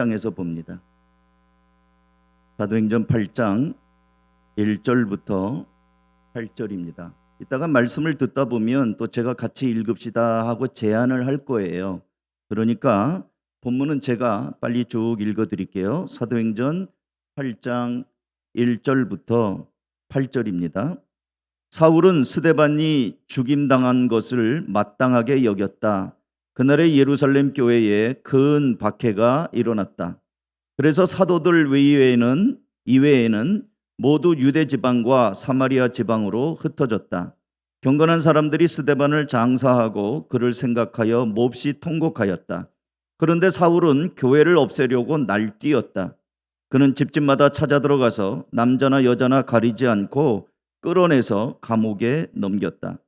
8장에서 봅니다. 사도행전 8장 1절부터 8절입니다. 이따가 말씀을 듣다 보면 또 제가 같이 읽읍시다 하고 제안을 할 거예요. 그러니까 본문은 제가 빨리 쭉 읽어드릴게요. 사도행전 8장 1절부터 8절입니다. 사울은 스데반이 죽임당한 것을 마땅하게 여겼다. 그날의 예루살렘 교회에 큰 박해가 일어났다. 그래서 사도들 이외에는 모두 유대 지방과 사마리아 지방으로 흩어졌다. 경건한 사람들이 스데반을 장사하고 그를 생각하여 몹시 통곡하였다. 그런데 사울은 교회를 없애려고 날뛰었다. 그는 집집마다 찾아 들어가서 남자나 여자나 가리지 않고 끌어내서 감옥에 넘겼다.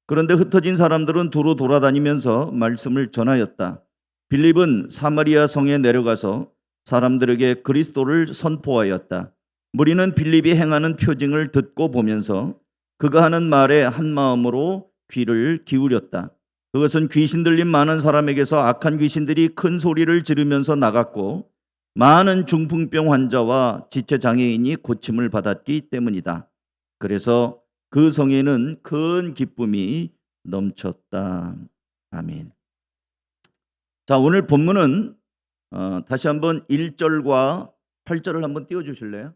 그런데 흩어진 사람들은 두루 돌아다니면서 말씀을 전하였다. 빌립은 사마리아 성에 내려가서 사람들에게 그리스도를 선포하였다. 무리는 빌립이 행하는 표징을 듣고 보면서 그가 하는 말에 한 마음으로 귀를 기울였다. 그것은 귀신 들린 많은 사람에게서 악한 귀신들이 큰 소리를 지르면서 나갔고 많은 중풍병 환자와 지체 장애인이 고침을 받았기 때문이다. 그래서 그 성에는 큰 기쁨이 넘쳤다. 아멘. 자, 오늘 본문은 다시 한번 1절과 8절을 한번 띄워주실래요?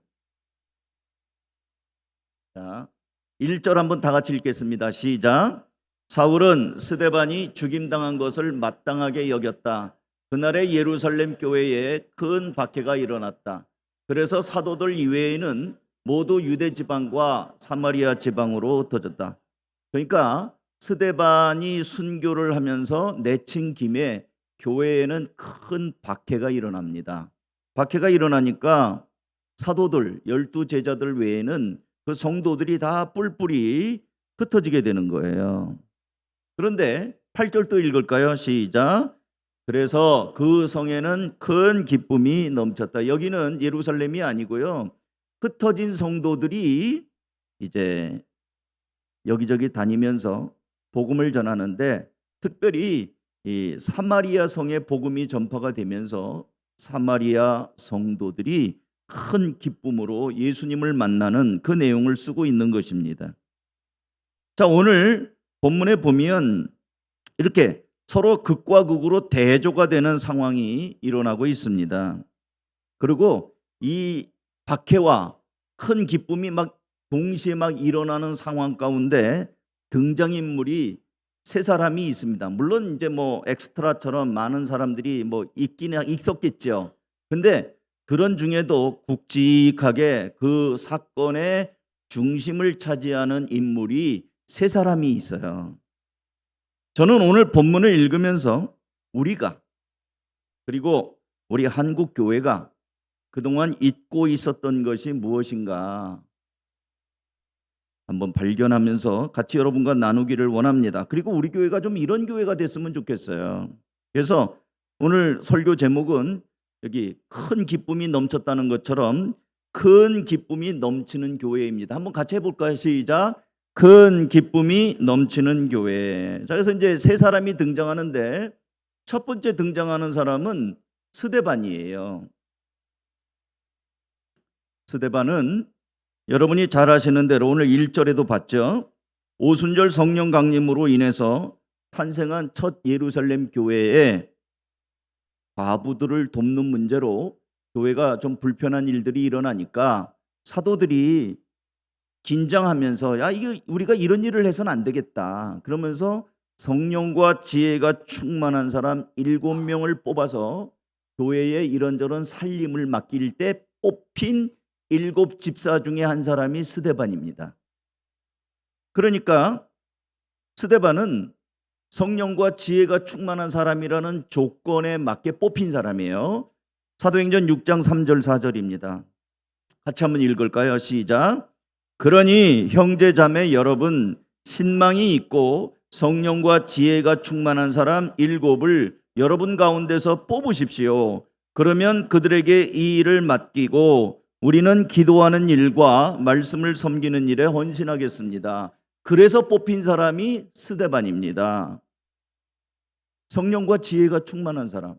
자, 1절 한번 다 같이 읽겠습니다. 시작. 사울은 스데반이 죽임당한 것을 마땅하게 여겼다. 그날의 예루살렘 교회에 큰 박해가 일어났다. 그래서 사도들 이외에는 모두 유대 지방과 사마리아 지방으로 흩어졌다. 그러니까 스데반이 순교를 하면서 내친 김에 교회에는 큰 박해가 일어납니다. 박해가 일어나니까 사도들 12제자들 외에는 그 성도들이 다 뿔뿔이 흩어지게 되는 거예요. 그런데 8절 또 읽을까요? 시작. 그래서 그 성에는 큰 기쁨이 넘쳤다. 여기는 예루살렘이 아니고요. 흩어진 성도들이 이제 여기저기 다니면서 복음을 전하는데 특별히 이 사마리아 성의 복음이 전파가 되면서 사마리아 성도들이 큰 기쁨으로 예수님을 만나는 그 내용을 쓰고 있는 것입니다. 자, 오늘 본문에 보면 이렇게 서로 극과 극으로 대조가 되는 상황이 일어나고 있습니다. 그리고 이 박해와 큰 기쁨이 동시에 일어나는 상황 가운데 등장인물이 세 사람이 있습니다. 물론 이제 엑스트라처럼 많은 사람들이 있었겠죠. 근데 그런 중에도 굵직하게 그 사건의 중심을 차지하는 인물이 세 사람이 있어요. 저는 오늘 본문을 읽으면서 우리가 그리고 우리 한국 교회가 그동안 잊고 있었던 것이 무엇인가 한번 발견하면서 같이 여러분과 나누기를 원합니다. 그리고 우리 교회가 좀 이런 교회가 됐으면 좋겠어요. 그래서 오늘 설교 제목은 여기 큰 기쁨이 넘쳤다는 것처럼 큰 기쁨이 넘치는 교회입니다. 한번 같이 해볼까요? 시작. 큰 기쁨이 넘치는 교회. 자, 그래서 이제 세 사람이 등장하는데 첫 번째 등장하는 사람은 스데반이에요. 스데반은 여러분이 잘 아시는 대로 오늘 1절에도 봤죠. 오순절 성령 강림으로 인해서 탄생한 첫 예루살렘 교회에 과부들을 돕는 문제로 교회가 좀 불편한 일들이 일어나니까 사도들이 긴장하면서 이게 우리가 이런 일을 해서는 안 되겠다. 그러면서 성령과 지혜가 충만한 사람 7명을 뽑아서 교회에 이런저런 살림을 맡길 때 뽑힌 7 집사 중에 한 사람이 스데반입니다. 그러니까 스데반은 성령과 지혜가 충만한 사람이라는 조건에 맞게 뽑힌 사람이에요. 사도행전 6장 3절 4절입니다. 같이 한번 읽을까요? 시작. 그러니 형제 자매 여러분, 신망이 있고 성령과 지혜가 충만한 사람 7을 여러분 가운데서 뽑으십시오. 그러면 그들에게 이 일을 맡기고 우리는 기도하는 일과 말씀을 섬기는 일에 헌신하겠습니다. 그래서 뽑힌 사람이 스데반입니다. 성령과 지혜가 충만한 사람.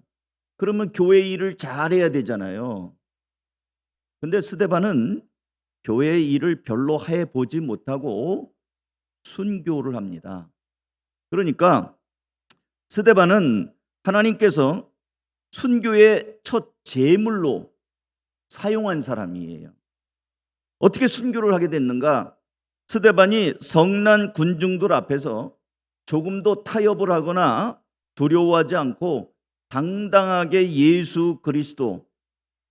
그러면 교회 일을 잘해야 되잖아요. 근데 스데반은 교회 일을 별로 해보지 못하고 순교를 합니다. 그러니까 스데반은 하나님께서 순교의 첫 제물로 사용한 사람이에요. 어떻게 순교를 하게 됐는가? 스데반이 성난 군중들 앞에서 조금도 타협을 하거나 두려워하지 않고 당당하게 예수 그리스도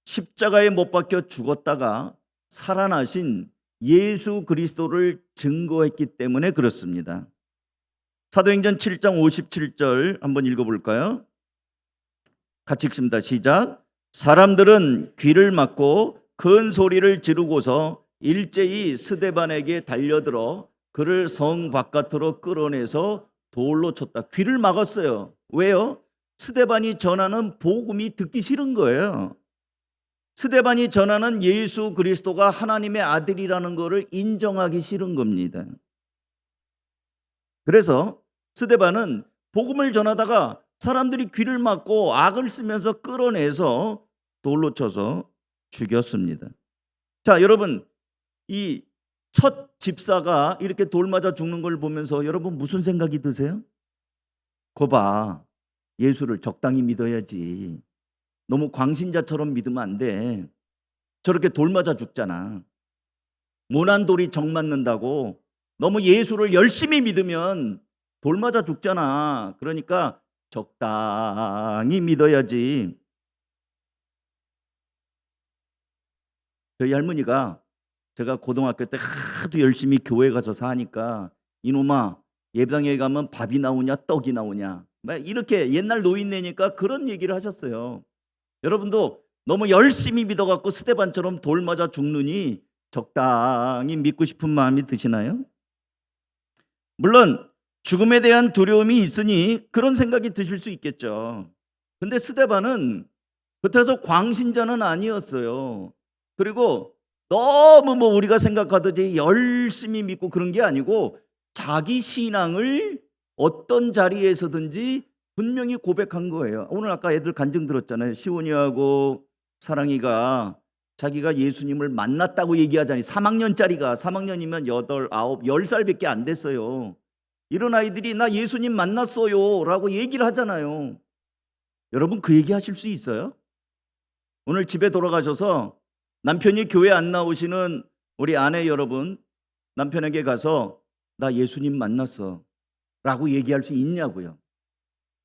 십자가에 못 박혀 죽었다가 살아나신 예수 그리스도를 증거했기 때문에 그렇습니다. 사도행전 7장 57절 한번 읽어볼까요? 같이 읽습니다. 시작. 사람들은 귀를 막고 큰 소리를 지르고서 일제히 스데반에게 달려들어 그를 성 바깥으로 끌어내서 돌로 쳤다. 귀를 막았어요. 왜요? 스데반이 전하는 복음이 듣기 싫은 거예요. 스데반이 전하는 예수 그리스도가 하나님의 아들이라는 것을 인정하기 싫은 겁니다. 그래서 스데반은 복음을 전하다가 사람들이 귀를 막고 악을 쓰면서 끌어내서 돌로 쳐서 죽였습니다. 자, 여러분, 이 첫 집사가 이렇게 돌 맞아 죽는 걸 보면서 여러분 무슨 생각이 드세요? 거봐, 예수를 적당히 믿어야지. 너무 광신자처럼 믿으면 안 돼. 저렇게 돌 맞아 죽잖아. 모난 돌이 정 맞는다고. 너무 예수를 열심히 믿으면 돌 맞아 죽잖아. 그러니까 적당히 믿어야지. 저희 할머니가 제가 고등학교 때 하도 열심히 교회 가서 사니까 이놈아 예배당에 가면 밥이 나오냐 떡이 나오냐 이렇게 옛날 노인네니까 그런 얘기를 하셨어요. 여러분도 너무 열심히 믿어갖고 스데반처럼 돌 맞아 죽느니 적당히 믿고 싶은 마음이 드시나요? 물론 죽음에 대한 두려움이 있으니 그런 생각이 드실 수 있겠죠. 근데 스데반은 그렇다고 광신자는 아니었어요. 그리고 너무 우리가 생각하듯이 열심히 믿고 그런 게 아니고 자기 신앙을 어떤 자리에서든지 분명히 고백한 거예요. 오늘 아까 애들 간증 들었잖아요. 시온이하고 사랑이가 자기가 예수님을 만났다고 얘기하자니 3학년짜리가 3학년이면 8, 9, 10살밖에 안 됐어요. 이런 아이들이 나 예수님 만났어요 라고 얘기를 하잖아요. 여러분 그 얘기 하실 수 있어요? 오늘 집에 돌아가셔서 남편이 교회 안 나오시는 우리 아내 여러분, 남편에게 가서 나 예수님 만났어 라고 얘기할 수 있냐고요.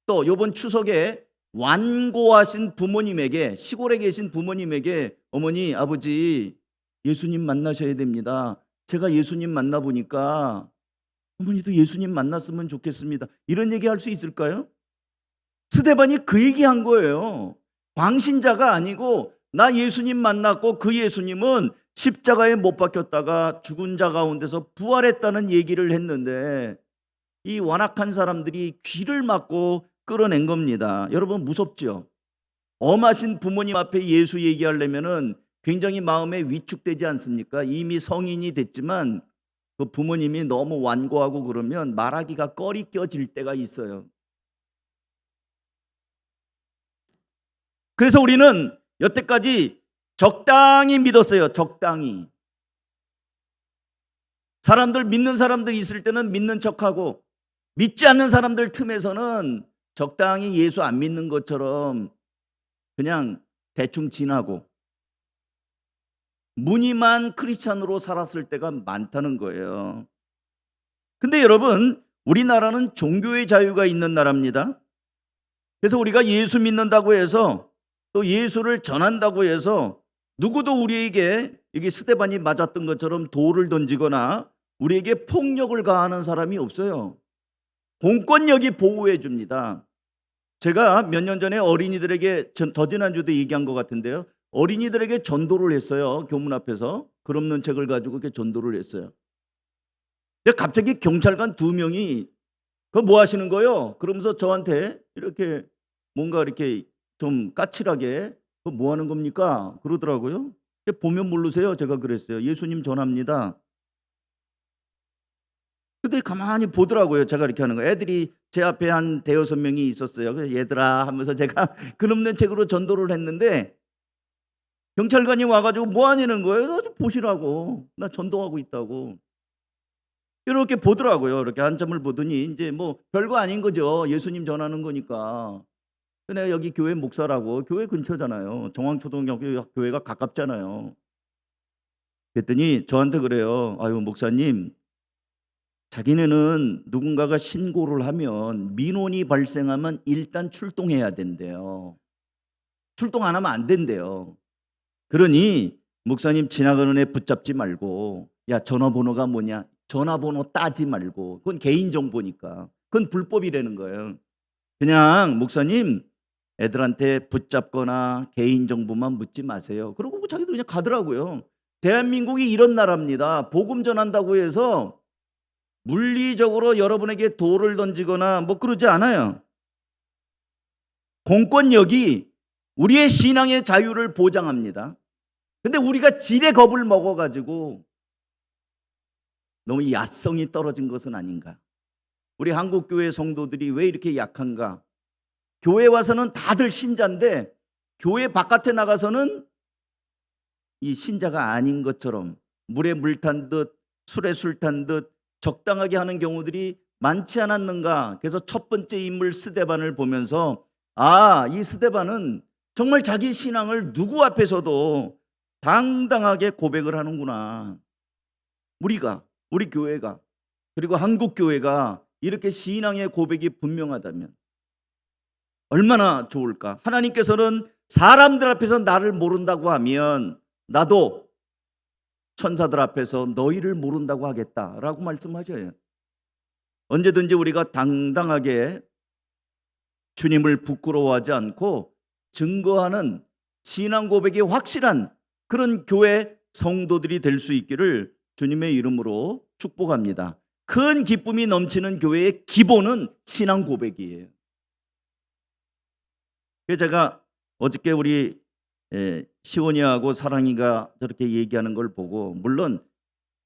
또 이번 추석에 완고하신 부모님에게, 시골에 계신 부모님에게 어머니 아버지 예수님 만나셔야 됩니다. 제가 예수님 만나보니까 어머니도 예수님 만났으면 좋겠습니다. 이런 얘기 할 수 있을까요? 스데반이 그 얘기한 거예요. 광신자가 아니고 나 예수님 만났고 그 예수님은 십자가에 못 박혔다가 죽은 자 가운데서 부활했다는 얘기를 했는데 이 완악한 사람들이 귀를 막고 끌어낸 겁니다. 여러분 무섭죠? 엄하신 부모님 앞에 예수 얘기하려면은 굉장히 마음에 위축되지 않습니까? 이미 성인이 됐지만 그 부모님이 너무 완고하고 그러면 말하기가 꺼리껴질 때가 있어요. 그래서 우리는 여태까지 적당히 믿었어요. 적당히. 사람들 믿는 사람들이 있을 때는 믿는 척하고 믿지 않는 사람들 틈에서는 적당히 예수 안 믿는 것처럼 그냥 대충 지나고 무늬만 크리스찬으로 살았을 때가 많다는 거예요. 근데 여러분 우리나라는 종교의 자유가 있는 나라입니다. 그래서 우리가 예수 믿는다고 해서 또 예수를 전한다고 해서 누구도 우리에게 이게 스데반이 맞았던 것처럼 돌을 던지거나 우리에게 폭력을 가하는 사람이 없어요. 공권력이 보호해 줍니다. 제가 몇 년 전에 어린이들에게 더 지난주도 얘기한 것 같은데요. 어린이들에게 전도를 했어요. 교문 앞에서 글 없는 책을 가지고 이렇게 전도를 했어요. 근데 갑자기 경찰관 2명이 그거 뭐 하시는 거요? 그러면서 저한테 이렇게 뭔가 이렇게 좀 까칠하게 그거 뭐 하는 겁니까? 그러더라고요. 보면 모르세요? 제가 그랬어요. 예수님 전합니다. 근데 가만히 보더라고요. 제가 이렇게 하는 거. 애들이 제 앞에 한 대여섯 명이 있었어요. 그래서 얘들아 하면서 제가 그놈는 책으로 전도를 했는데 경찰관이 와가지고 뭐 하냐는 거예요. 좀 보시라고. 나 전도하고 있다고. 이렇게 보더라고요. 이렇게 한참을 보더니 이제 뭐 별거 아닌 거죠. 예수님 전하는 거니까. 내가 여기 교회 목사라고. 교회 근처잖아요. 정왕초등교회가 가깝잖아요. 그랬더니 저한테 그래요. 아유 목사님, 자기네는 누군가가 신고를 하면 민원이 발생하면 일단 출동해야 된대요. 출동 안 하면 안 된대요. 그러니 목사님 지나가는 애 붙잡지 말고, 야 전화번호가 뭐냐, 전화번호 따지 말고, 그건 개인정보니까 그건 불법이라는 거예요. 그냥 목사님 애들한테 붙잡거나 개인정보만 묻지 마세요. 그러고 자기들 그냥 가더라고요. 대한민국이 이런 나라입니다. 복음 전한다고 해서 물리적으로 여러분에게 돌을 던지거나 뭐 그러지 않아요. 공권력이 우리의 신앙의 자유를 보장합니다. 근데 우리가 지레 겁을 먹어가지고 너무 야성이 떨어진 것은 아닌가. 우리 한국교회 성도들이 왜 이렇게 약한가. 교회 와서는 다들 신자인데 교회 바깥에 나가서는 이 신자가 아닌 것처럼 물에 물 탄 듯 술에 술 탄 듯 적당하게 하는 경우들이 많지 않았는가. 그래서 첫 번째 인물 스데반을 보면서 이 스데반은 정말 자기 신앙을 누구 앞에서도 당당하게 고백을 하는구나. 우리 교회가, 그리고 한국 교회가 이렇게 신앙의 고백이 분명하다면 얼마나 좋을까. 하나님께서는 사람들 앞에서 나를 모른다고 하면 나도 천사들 앞에서 너희를 모른다고 하겠다라고 말씀하셔요. 언제든지 우리가 당당하게 주님을 부끄러워하지 않고 증거하는 신앙 고백이 확실한 그런 교회 성도들이 될 수 있기를 주님의 이름으로 축복합니다. 큰 기쁨이 넘치는 교회의 기본은 신앙 고백이에요. 제가 어저께 우리 시온이하고 사랑이가 저렇게 얘기하는 걸 보고, 물론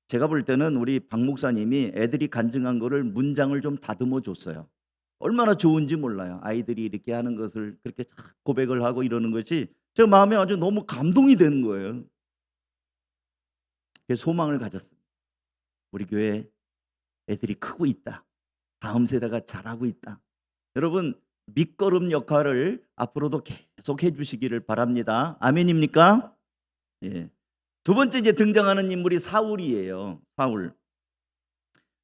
제가 볼 때는 우리 박 목사님이 애들이 간증한 거를 문장을 좀 다듬어 줬어요. 얼마나 좋은지 몰라요. 아이들이 이렇게 하는 것을 그렇게 고백을 하고 이러는 것이 제 마음에 아주 너무 감동이 되는 거예요. 소망을 가졌습니다. 우리 교회 애들이 크고 있다. 다음 세대가 잘하고 있다. 여러분 밑거름 역할을 앞으로도 계속 해주시기를 바랍니다. 아멘입니까? 예. 두 번째 이제 등장하는 인물이 사울이에요. 사울.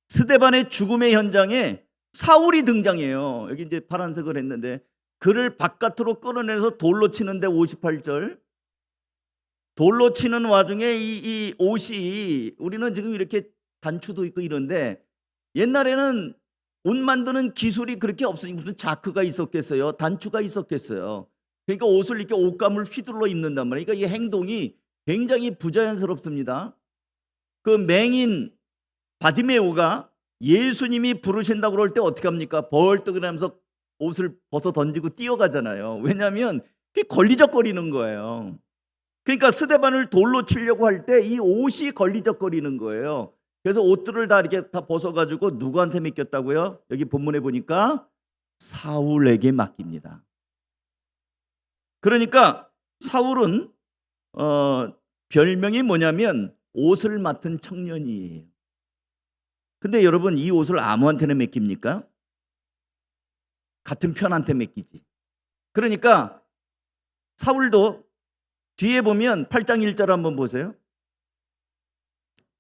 스데반의 죽음의 현장에 사울이 등장해요. 여기 이제 파란색을 했는데 그를 바깥으로 끌어내서 돌로 치는데 58절. 돌로 치는 와중에 이 옷이, 우리는 지금 이렇게 단추도 있고 이런데 옛날에는 옷 만드는 기술이 그렇게 없으니 무슨 자크가 있었겠어요? 단추가 있었겠어요? 그러니까 옷을 이렇게 옷감을 휘둘러 입는단 말이에요. 그러니까 이 행동이 굉장히 부자연스럽습니다. 그 맹인 바디메오가 예수님이 부르신다고 그럴 때 어떻게 합니까? 벌떡 일어나면서 옷을 벗어 던지고 뛰어가잖아요. 왜냐하면 그게 걸리적거리는 거예요. 그러니까 스데반을 돌로 치려고 할 때 이 옷이 걸리적거리는 거예요. 그래서 옷들을 다 이렇게 다 벗어가지고 누구한테 맡겼다고요? 여기 본문에 보니까 사울에게 맡깁니다. 그러니까 사울은 별명이 뭐냐면 옷을 맡은 청년이에요. 근데 여러분 이 옷을 아무한테나 맡깁니까? 같은 편한테 맡기지. 그러니까 사울도 뒤에 보면 8장 1절 한번 보세요.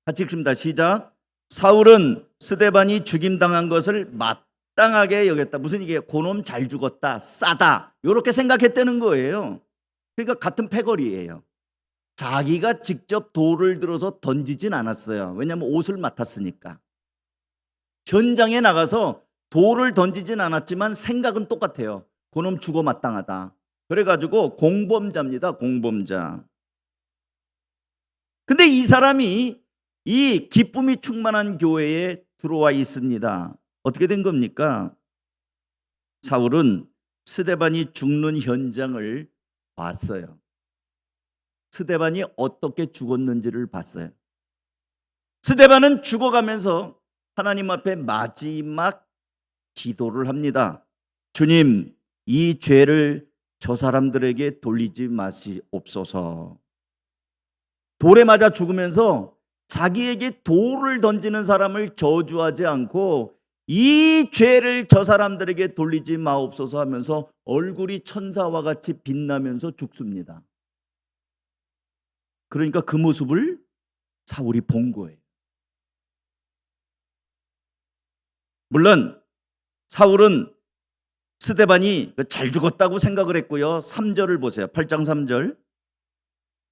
같이 읽습니다. 시작. 사울은 스데반이 죽임당한 것을 마땅하게 여겼다. 무슨 얘기예요? 그놈 잘 죽었다, 싸다, 이렇게 생각했다는 거예요. 그러니까 같은 패거리예요. 자기가 직접 돌을 들어서 던지진 않았어요. 왜냐하면 옷을 맡았으니까. 현장에 나가서 돌을 던지진 않았지만 생각은 똑같아요. 그놈 죽어 마땅하다. 그래가지고 공범자입니다. 공범자. 근데 이 사람이 이 기쁨이 충만한 교회에 들어와 있습니다. 어떻게 된 겁니까? 사울은 스데반이 죽는 현장을 봤어요. 스데반이 어떻게 죽었는지를 봤어요. 스데반은 죽어가면서 하나님 앞에 마지막 기도를 합니다. 주님, 이 죄를 저 사람들에게 돌리지 마시옵소서. 돌에 맞아 죽으면서 자기에게 돌을 던지는 사람을 저주하지 않고 이 죄를 저 사람들에게 돌리지 마옵소서 하면서 얼굴이 천사와 같이 빛나면서 죽습니다. 그러니까 그 모습을 사울이 본 거예요. 물론 사울은 스데반이 잘 죽었다고 생각을 했고요. 3절을 보세요. 8장 3절.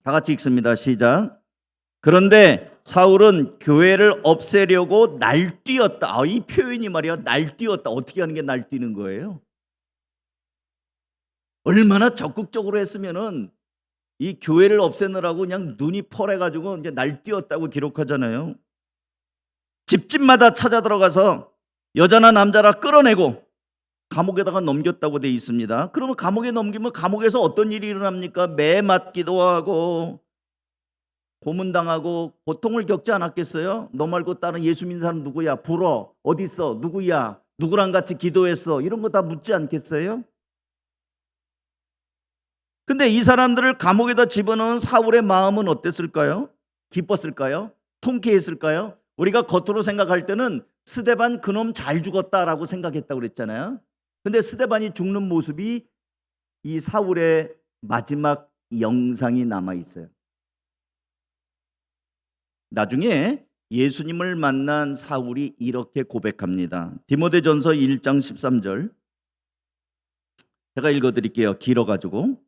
다 같이 읽습니다. 시작. 그런데 사울은 교회를 없애려고 날뛰었다. 이 표현이 말이야, 날뛰었다. 어떻게 하는 게 날뛰는 거예요? 얼마나 적극적으로 했으면은 이 교회를 없애느라고 그냥 눈이 펄해가지고 이제 날뛰었다고 기록하잖아요. 집집마다 찾아 들어가서 여자나 남자라 끌어내고 감옥에다가 넘겼다고 돼 있습니다. 그러면 감옥에 넘기면 감옥에서 어떤 일이 일어납니까? 매 맞기도 하고 고문당하고 고통을 겪지 않았겠어요? 너 말고 다른 예수 믿는 사람 누구야? 불어. 어디 있어? 누구야? 누구랑 같이 기도했어? 이런 거 다 묻지 않겠어요? 근데 이 사람들을 감옥에다 집어넣은 사울의 마음은 어땠을까요? 기뻤을까요? 통쾌했을까요? 우리가 겉으로 생각할 때는 스데반 그놈 잘 죽었다라고 생각했다고 그랬잖아요. 근데 스데반이 죽는 모습이 이 사울의 마지막 영상이 남아 있어요. 나중에 예수님을 만난 사울이 이렇게 고백합니다. 디모데전서 1장 13절. 제가 읽어드릴게요. 길어가지고.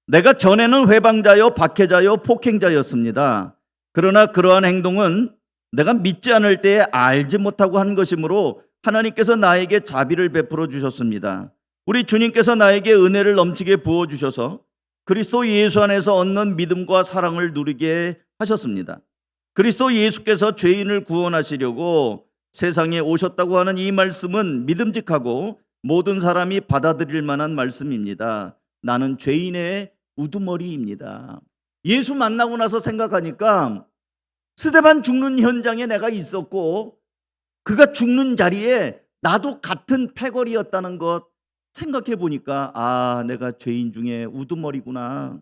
내가 전에는 회방자요 박해자요 폭행자였습니다. 그러나 그러한 행동은 내가 믿지 않을 때에 알지 못하고 한 것이므로 하나님께서 나에게 자비를 베풀어 주셨습니다. 우리 주님께서 나에게 은혜를 넘치게 부어주셔서 그리스도 예수 안에서 얻는 믿음과 사랑을 누리게 하셨습니다. 그리스도 예수께서 죄인을 구원하시려고 세상에 오셨다고 하는 이 말씀은 믿음직하고 모든 사람이 받아들일 만한 말씀입니다. 나는 죄인의 우두머리입니다. 예수 만나고 나서 생각하니까 스데반 죽는 현장에 내가 있었고 그가 죽는 자리에 나도 같은 패거리였다는 것 생각해 보니까 아, 내가 죄인 중에 우두머리구나.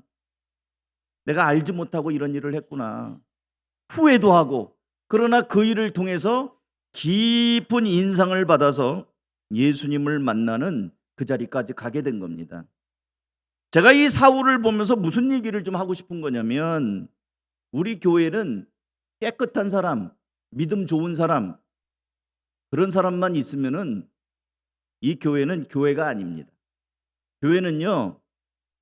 내가 알지 못하고 이런 일을 했구나. 후회도 하고 그러나 그 일을 통해서 깊은 인상을 받아서 예수님을 만나는 그 자리까지 가게 된 겁니다. 제가 이 사울을 보면서 무슨 얘기를 좀 하고 싶은 거냐면 우리 교회는 깨끗한 사람, 믿음 좋은 사람 그런 사람만 있으면은 이 교회는 교회가 아닙니다. 교회는요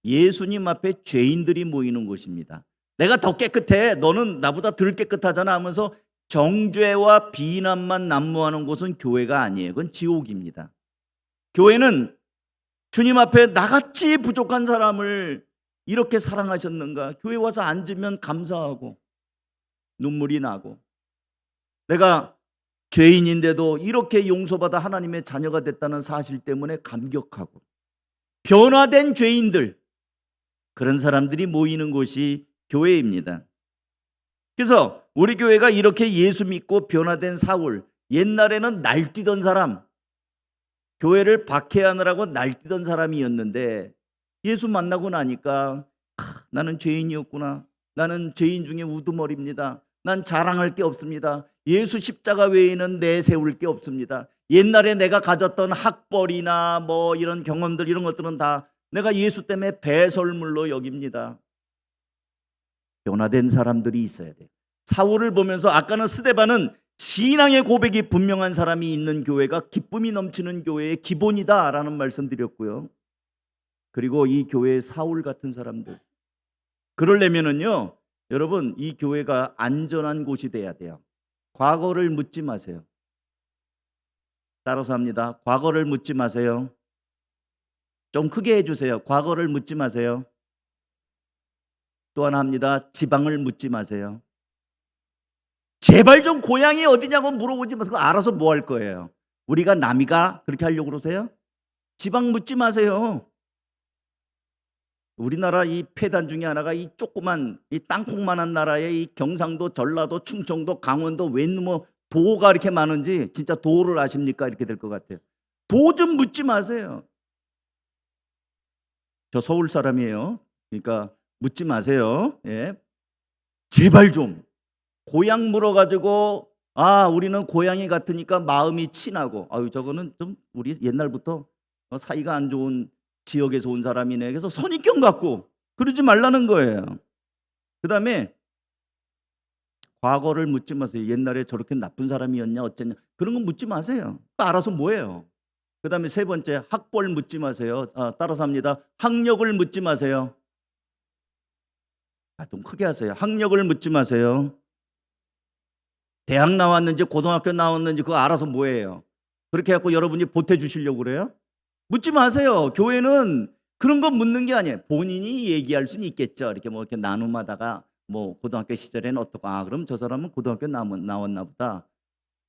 예수님 앞에 죄인들이 모이는 곳입니다. 내가 더 깨끗해, 너는 나보다 덜 깨끗하잖아 하면서 정죄와 비난만 난무하는 곳은 교회가 아니에요. 그건 지옥입니다. 교회는 주님 앞에 나같이 부족한 사람을 이렇게 사랑하셨는가? 교회 와서 앉으면 감사하고 눈물이 나고 내가 죄인인데도 이렇게 용서받아 하나님의 자녀가 됐다는 사실 때문에 감격하고 변화된 죄인들 그런 사람들이 모이는 곳이 교회입니다. 그래서 우리 교회가 이렇게 예수 믿고 변화된 사울, 옛날에는 날뛰던 사람, 교회를 박해하느라고 날뛰던 사람이었는데 예수 만나고 나니까 나는 죄인이었구나. 나는 죄인 중에 우두머리입니다. 난 자랑할 게 없습니다. 예수 십자가 외에는 내세울 게 없습니다. 옛날에 내가 가졌던 학벌이나 뭐 이런 경험들 이런 것들은 다 내가 예수 때문에 배설물로 여깁니다. 변화된 사람들이 있어야 돼요. 사울을 보면서 아까는 스데반은 신앙의 고백이 분명한 사람이 있는 교회가 기쁨이 넘치는 교회의 기본이다라는 말씀 드렸고요. 그리고 이 교회의 사울 같은 사람들 그러려면은요 여러분 이 교회가 안전한 곳이 돼야 돼요. 과거를 묻지 마세요. 따라서 합니다. 과거를 묻지 마세요. 좀 크게 해주세요. 과거를 묻지 마세요. 또 하나 합니다. 지방을 묻지 마세요. 제발 좀 고향이 어디냐고 물어보지 마세요. 알아서 뭐 할 거예요? 우리가 남이가 그렇게 하려고 그러세요? 지방 묻지 마세요. 우리나라 이 폐단 중에 하나가 이 조그만 이 땅콩만한 나라의 이 경상도, 전라도, 충청도, 강원도 웬 뭐 도가 이렇게 많은지 진짜 도를 아십니까? 이렇게 될 것 같아요. 도 좀 묻지 마세요. 저 서울 사람이에요. 그러니까 묻지 마세요. 예. 제발 좀 고향 물어가지고 우리는 고향이 같으니까 마음이 친하고 저거는 좀 우리 옛날부터 사이가 안 좋은 지역에서 온 사람이네. 그래서 선입견 갖고 그러지 말라는 거예요. 그 다음에 과거를 묻지 마세요. 옛날에 저렇게 나쁜 사람이었냐 어쨌냐 그런 건 묻지 마세요. 알아서 뭐예요. 그 다음에 세 번째, 학벌 묻지 마세요. 따라서 합니다. 학력을 묻지 마세요. 좀 크게 하세요. 학력을 묻지 마세요. 대학 나왔는지 고등학교 나왔는지 그거 알아서 뭐예요. 그렇게 해갖고 여러분이 보태주시려고 그래요? 묻지 마세요. 교회는 그런 거 묻는 게 아니에요. 본인이 얘기할 수는 있겠죠. 이렇게 뭐 이렇게 나눔하다가 뭐 고등학교 시절에는 어떻고 그럼 저 사람은 고등학교 나왔나 보다.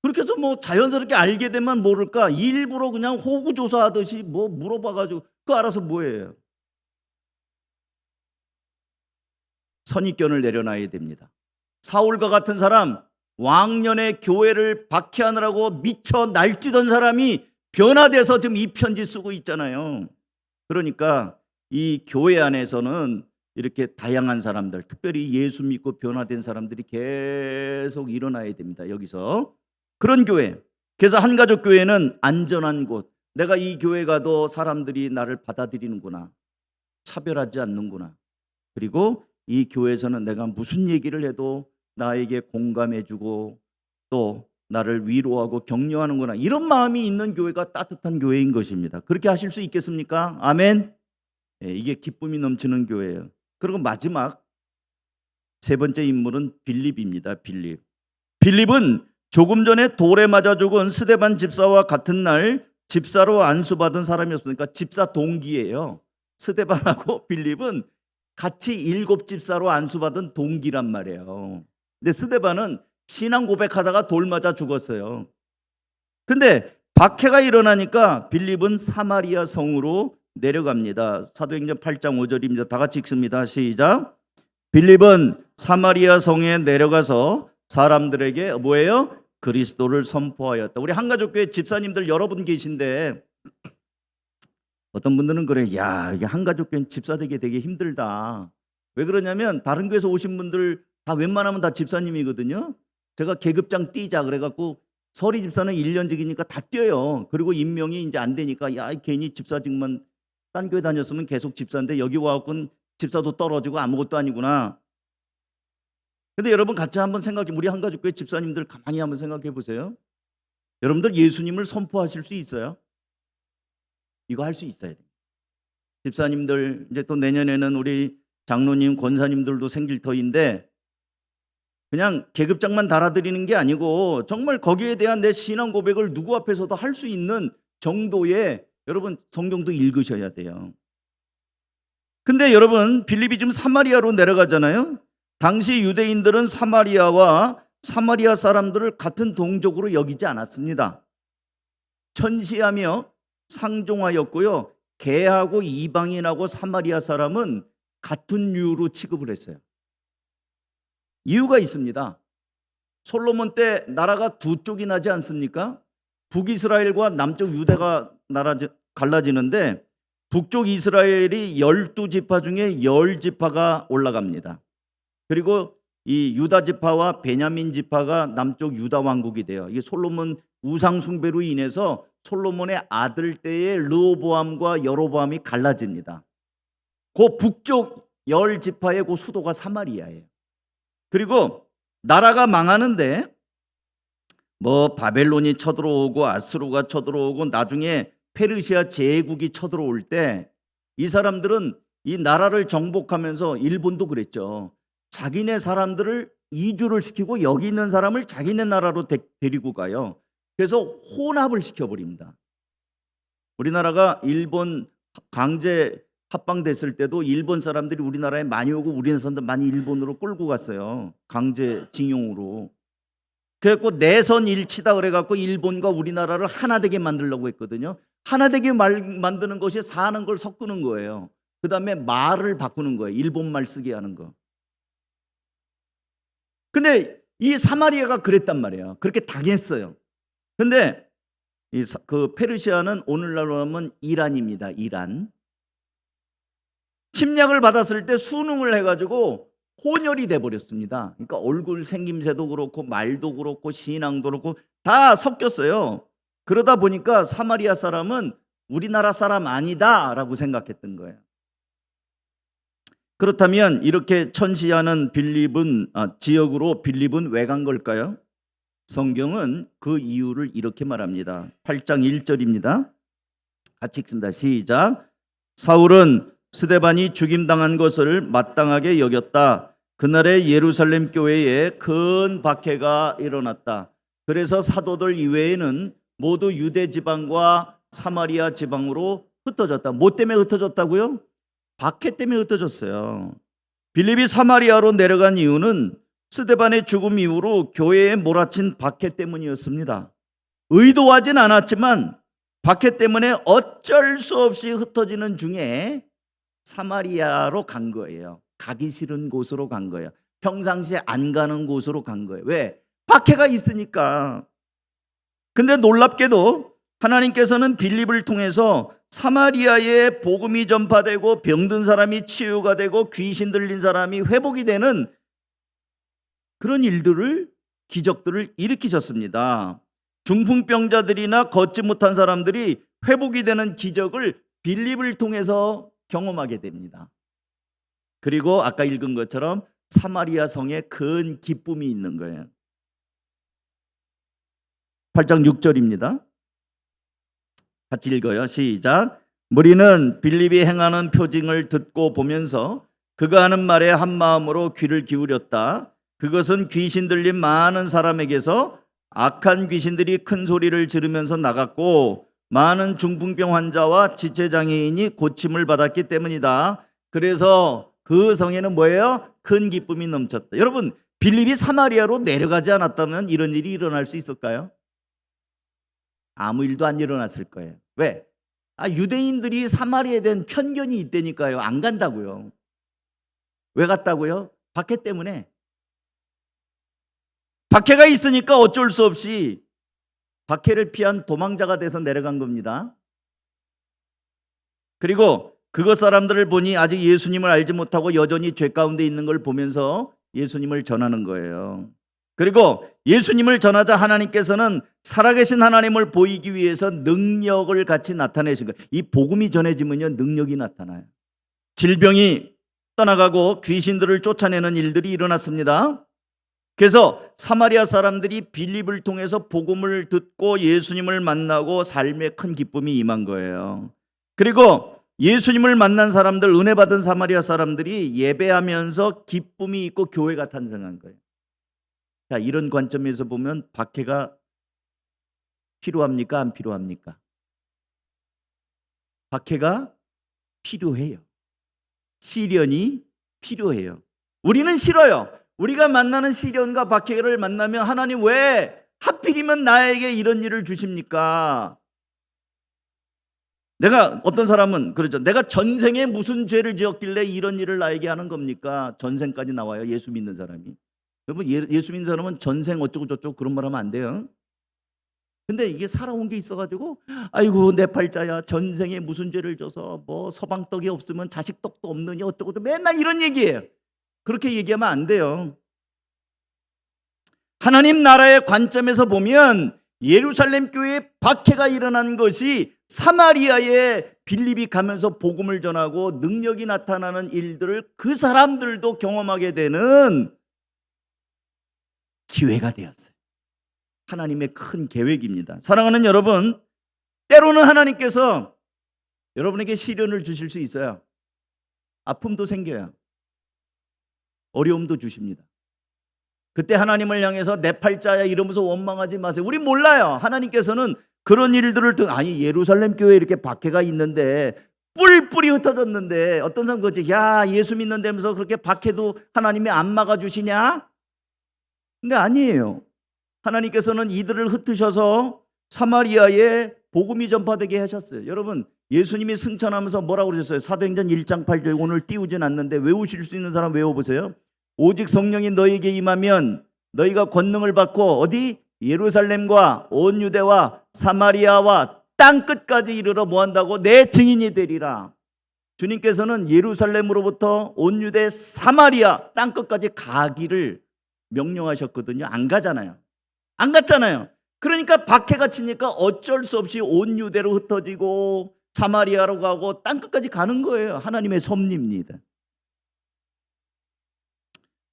그렇게 해서 뭐 자연스럽게 알게 되면 모를까 일부러 그냥 호구조사하듯이 뭐 물어봐가지고 그거 알아서 뭐예요. 선입견을 내려놔야 됩니다. 사울과 같은 사람, 왕년에 교회를 박해하느라고 미쳐 날뛰던 사람이 변화돼서 지금 이 편지 쓰고 있잖아요. 그러니까 이 교회 안에서는 이렇게 다양한 사람들, 특별히 예수 믿고 변화된 사람들이 계속 일어나야 됩니다. 여기서 그런 교회. 그래서 한가족 교회는 안전한 곳. 내가 이 교회 가도 사람들이 나를 받아들이는구나. 차별하지 않는구나. 그리고 이 교회에서는 내가 무슨 얘기를 해도 나에게 공감해주고 또 나를 위로하고 격려하는구나. 이런 마음이 있는 교회가 따뜻한 교회인 것입니다. 그렇게 하실 수 있겠습니까? 아멘. 이게 기쁨이 넘치는 교회예요. 그리고 마지막 세 번째 인물은 빌립입니다. 빌립은 조금 전에 돌에 맞아 죽은 스데반 집사와 같은 날 집사로 안수받은 사람이었으니까 집사 동기예요. 스데반하고 빌립은 같이 7집사로 안수받은 동기란 말이에요. 근데 스데반은 신앙 고백하다가 돌 맞아 죽었어요. 근데 박해가 일어나니까 빌립은 사마리아 성으로 내려갑니다. 사도행전 8장 5절입니다. 다 같이 읽습니다. 시작. 빌립은 사마리아 성에 내려가서 사람들에게 뭐예요? 그리스도를 선포하였다. 우리 한가족교회 집사님들 여러분 계신데 어떤 분들은 그래. 야, 이게 한가족교회 집사 되기 되게 힘들다. 왜 그러냐면 다른 교회에서 오신 분들 다 웬만하면 다 집사님이거든요. 제가 계급장 뛰자 그래갖고 서리 집사는 1년직이니까 다 뛰어요. 그리고 임명이 이제 안 되니까 야, 괜히 집사직만 딴 교회 다녔으면 계속 집사인데 여기 와갖고는 집사도 떨어지고 아무것도 아니구나. 근데 여러분 같이 한번 생각해. 우리 한가족교회 집사님들 가만히 한번 생각해 보세요. 여러분들 예수님을 선포하실 수 있어요? 이거 할 수 있어야 돼요. 집사님들 이제 또 내년에는 우리 장로님, 권사님들도 생길 터인데 그냥 계급장만 달아드리는 게 아니고 정말 거기에 대한 내 신앙 고백을 누구 앞에서도 할 수 있는 정도의 여러분 성경도 읽으셔야 돼요. 근데 여러분 빌립이 지금 사마리아로 내려가잖아요. 당시 유대인들은 사마리아와 사마리아 사람들을 같은 동족으로 여기지 않았습니다. 천시하며 상종하였고요. 개하고 이방인하고 사마리아 사람은 같은 류로 취급을 했어요. 이유가 있습니다. 솔로몬 때 나라가 두 쪽이 나지 않습니까? 북이스라엘과 남쪽 유대가 갈라지는데 북쪽 이스라엘이 12지파 중에 10지파가 올라갑니다. 그리고 이 유다 지파와 베냐민 지파가 남쪽 유다 왕국이 돼요. 이게 솔로몬 우상 숭배로 인해서 솔로몬의 아들 때의 르호보암과 여로보암이 갈라집니다. 그 북쪽 10지파의 그 수도가 사마리아예요. 그리고 나라가 망하는데 뭐 바벨론이 쳐들어오고 아스루가 쳐들어오고 나중에 페르시아 제국이 쳐들어올 때 이 사람들은 이 나라를 정복하면서 일본도 그랬죠. 자기네 사람들을 이주를 시키고 여기 있는 사람을 자기네 나라로 데리고 가요. 그래서 혼합을 시켜버립니다. 우리나라가 일본 강제 합방됐을 때도 일본 사람들이 우리나라에 많이 오고 우리나라 사람들 많이 일본으로 끌고 갔어요. 강제징용으로. 그래갖고 내선 일치다 그래갖고 일본과 우리나라를 하나 되게 만들려고 했거든요. 하나 되게 만드는 것이 사는 걸 섞는 거예요. 그 다음에 말을 바꾸는 거예요. 일본말 쓰게 하는 거. 근데 이 사마리아가 그랬단 말이에요. 그렇게 당했어요. 근데 그 페르시아는 오늘날로 하면 이란입니다. 이란. 침략을 받았을 때 순응을 해가지고 혼혈이 돼버렸습니다. 그러니까 얼굴 생김새도 그렇고 말도 그렇고 신앙도 그렇고 다 섞였어요. 그러다 보니까 사마리아 사람은 우리나라 사람 아니다라고 생각했던 거예요. 그렇다면 이렇게 천시하는 지역으로 빌립은 왜 간 걸까요? 성경은 그 이유를 이렇게 말합니다. 8장 1절입니다. 같이 읽습니다. 시작. 사울은 스데반이 죽임당한 것을 마땅하게 여겼다. 그날에 예루살렘 교회에 큰 박해가 일어났다. 그래서 사도들 이외에는 모두 유대 지방과 사마리아 지방으로 흩어졌다. 뭐 때문에 흩어졌다고요? 박해 때문에 흩어졌어요. 빌립이 사마리아로 내려간 이유는 스데반의 죽음 이후로 교회에 몰아친 박해 때문이었습니다. 의도하진 않았지만 박해 때문에 어쩔 수 없이 흩어지는 중에 사마리아로 간 거예요. 가기 싫은 곳으로 간 거예요. 평상시에 안 가는 곳으로 간 거예요. 왜? 박해가 있으니까. 근데 놀랍게도 하나님께서는 빌립을 통해서 사마리아에 복음이 전파되고 병든 사람이 치유가 되고 귀신 들린 사람이 회복이 되는 그런 기적들을 일으키셨습니다. 중풍병자들이나 걷지 못한 사람들이 회복이 되는 기적을 빌립을 통해서 경험하게 됩니다. 그리고 아까 읽은 것처럼 사마리아 성에 큰 기쁨이 있는 거예요. 8장 6절입니다. 같이 읽어요. 시작. 무리는 빌립이 행하는 표징을 듣고 보면서 그가 하는 말에 한 마음으로 귀를 기울였다. 그것은 귀신 들린 많은 사람에게서 악한 귀신들이 큰 소리를 지르면서 나갔고 많은 중풍병 환자와 지체장애인이 고침을 받았기 때문이다. 그래서 그 성에는 뭐예요? 큰 기쁨이 넘쳤다. 여러분, 빌립이 사마리아로 내려가지 않았다면 이런 일이 일어날 수 있을까요? 아무 일도 안 일어났을 거예요. 왜? 유대인들이 사마리아에 대한 편견이 있다니까요. 안 간다고요. 왜 갔다고요? 박해 때문에. 박해가 있으니까 어쩔 수 없이 박해를 피한 도망자가 돼서 내려간 겁니다. 그리고 그것 사람들을 보니 아직 예수님을 알지 못하고 여전히 죄 가운데 있는 걸 보면서 예수님을 전하는 거예요. 그리고 예수님을 전하자 하나님께서는 살아계신 하나님을 보이기 위해서 능력을 같이 나타내신 거예요. 이 복음이 전해지면요, 능력이 나타나요. 질병이 떠나가고 귀신들을 쫓아내는 일들이 일어났습니다. 그래서 사마리아 사람들이 빌립을 통해서 복음을 듣고 예수님을 만나고 삶에 큰 기쁨이 임한 거예요. 그리고 예수님을 만난 사람들, 은혜 받은 사마리아 사람들이 예배하면서 기쁨이 있고 교회가 탄생한 거예요. 자, 이런 관점에서 보면 박해가 필요합니까? 안 필요합니까? 박해가 필요해요. 시련이 필요해요. 우리는 싫어요. 우리가 만나는 시련과 박해를 만나면 하나님 왜 하필이면 나에게 이런 일을 주십니까? 어떤 사람은 그러죠. 내가 전생에 무슨 죄를 지었길래 이런 일을 나에게 하는 겁니까? 전생까지 나와요. 예수 믿는 사람이. 여러분, 예수 믿는 사람은 전생 어쩌고 저쩌고 그런 말 하면 안 돼요. 근데 이게 살아온 게 있어가지고 아이고 내 팔자야, 전생에 무슨 죄를 져서 뭐 서방떡이 없으면 자식떡도 없느니 어쩌고 맨날 이런 얘기예요. 그렇게 얘기하면 안 돼요. 하나님 나라의 관점에서 보면 예루살렘 교회에 박해가 일어난 것이 사마리아에 빌립이 가면서 복음을 전하고 능력이 나타나는 일들을 그 사람들도 경험하게 되는 기회가 되었어요. 하나님의 큰 계획입니다. 사랑하는 여러분, 때로는 하나님께서 여러분에게 시련을 주실 수 있어요. 아픔도 생겨요. 어려움도 주십니다. 그때 하나님을 향해서 내 팔자야 이러면서 원망하지 마세요. 우리 몰라요. 하나님께서는 그런 일들을 예루살렘 교회에 이렇게 박해가 있는데 뿔뿔이 흩어졌는데 어떤 사람 그러지, 야 예수 믿는다면서 그렇게 박해도 하나님이 안 막아주시냐? 근데 아니에요. 하나님께서는 이들을 흩으셔서 사마리아에 복음이 전파되게 하셨어요. 여러분, 예수님이 승천하면서 뭐라고 그러셨어요? 사도행전 1장 8절, 오늘 띄우진 않는데 외우실 수 있는 사람 외워보세요. 오직 성령이 너에게 임하면 너희가 권능을 받고 어디 예루살렘과 온 유대와 사마리아와 땅 끝까지 이르러 뭐한다고? 내 증인이 되리라. 주님께서는 예루살렘으로부터 온 유대 사마리아 땅 끝까지 가기를 명령하셨거든요. 안 가잖아요. 안 갔잖아요. 그러니까 박해가 치니까 어쩔 수 없이 온 유대로 흩어지고 사마리아로 가고 땅 끝까지 가는 거예요. 하나님의 섭리입니다.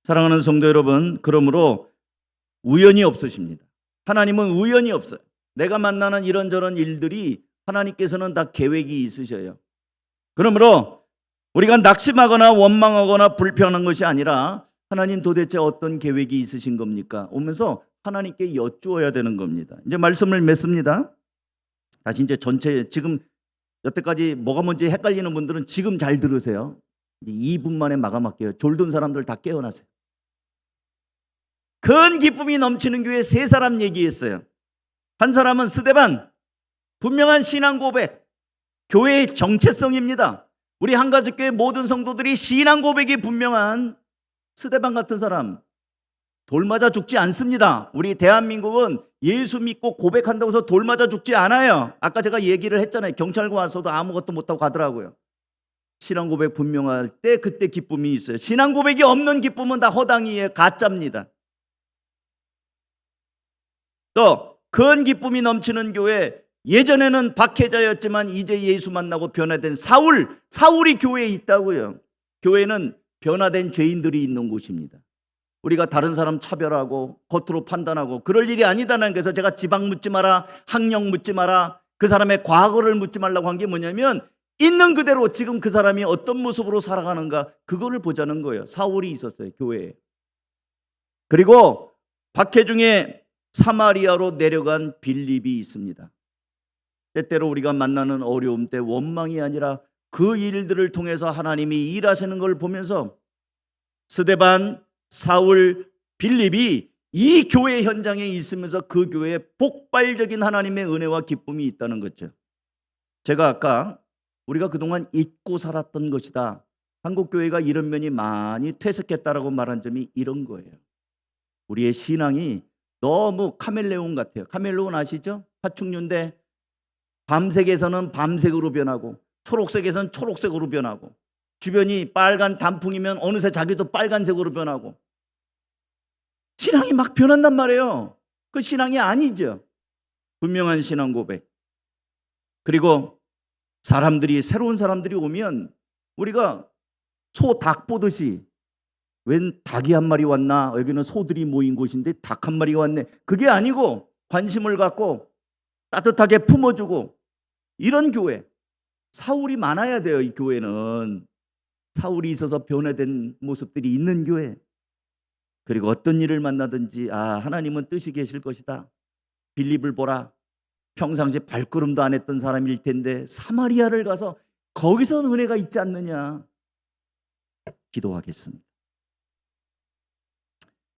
사랑하는 성도 여러분, 그러므로 우연이 없으십니다. 하나님은 우연이 없어요. 내가 만나는 이런저런 일들이 하나님께서는 다 계획이 있으셔요. 그러므로 우리가 낙심하거나 원망하거나 불평한 것이 아니라 하나님 도대체 어떤 계획이 있으신 겁니까? 오면서 하나님께 여쭈어야 되는 겁니다. 이제 말씀을 맺습니다. 다시 이제 전체 지금 여태까지 뭐가 뭔지 헷갈리는 분들은 지금 잘 들으세요. 이제 2분 만에 마감할게요. 졸던 사람들 다 깨어나세요. 큰 기쁨이 넘치는 교회 세 사람 얘기했어요. 한 사람은 스데반, 분명한 신앙 고백, 교회의 정체성입니다. 우리 한가족교회 모든 성도들이 신앙 고백이 분명한 스데반 같은 사람, 돌 맞아 죽지 않습니다. 우리 대한민국은 예수 믿고 고백한다고 해서 돌 맞아 죽지 않아요. 아까 제가 얘기를 했잖아요. 경찰관 와서도 아무것도 못하고 가더라고요. 신앙 고백 분명할 때 그때 기쁨이 있어요. 신앙 고백이 없는 기쁨은 다 허당이에요. 가짜입니다. 또 큰 기쁨이 넘치는 교회, 예전에는 박해자였지만 이제 예수 만나고 변화된 사울이 교회에 있다고요. 교회는 변화된 죄인들이 있는 곳입니다. 우리가 다른 사람 차별하고 겉으로 판단하고 그럴 일이 아니다는 거에서 제가 지방 묻지 마라, 학력 묻지 마라, 그 사람의 과거를 묻지 말라고 한 게 뭐냐면 있는 그대로 지금 그 사람이 어떤 모습으로 살아가는가 그거를 보자는 거예요. 사울이 있었어요, 교회에. 그리고 박해 중에 사마리아로 내려간 빌립이 있습니다. 때때로 우리가 만나는 어려움 때 원망이 아니라 그 일들을 통해서 하나님이 일하시는 걸 보면서 스데반, 사울, 빌립이 이 교회 현장에 있으면서 그 교회에 폭발적인 하나님의 은혜와 기쁨이 있다는 거죠. 제가 아까 우리가 그동안 잊고 살았던 것이다, 한국교회가 이런 면이 많이 퇴색했다라고 말한 점이 이런 거예요. 우리의 신앙이 너무 카멜레온 같아요. 카멜레온 아시죠? 파충류인데 밤색에서는 밤색으로 변하고 초록색에서는 초록색으로 변하고 주변이 빨간 단풍이면 어느새 자기도 빨간색으로 변하고 신앙이 막 변한단 말이에요. 그 신앙이 아니죠. 분명한 신앙 고백. 그리고 새로운 사람들이 오면 우리가 소 닭 보듯이 웬 닭이 한 마리 왔나, 여기는 소들이 모인 곳인데 닭 한 마리가 왔네, 그게 아니고 관심을 갖고 따뜻하게 품어주고 이런 교회. 사울이 많아야 돼요. 이 교회는 사울이 있어서 변화된 모습들이 있는 교회. 그리고 어떤 일을 만나든지 하나님은 뜻이 계실 것이다. 빌립을 보라. 평상시 발걸음도 안 했던 사람일 텐데 사마리아를 가서 거기서 은혜가 있지 않느냐. 기도하겠습니다.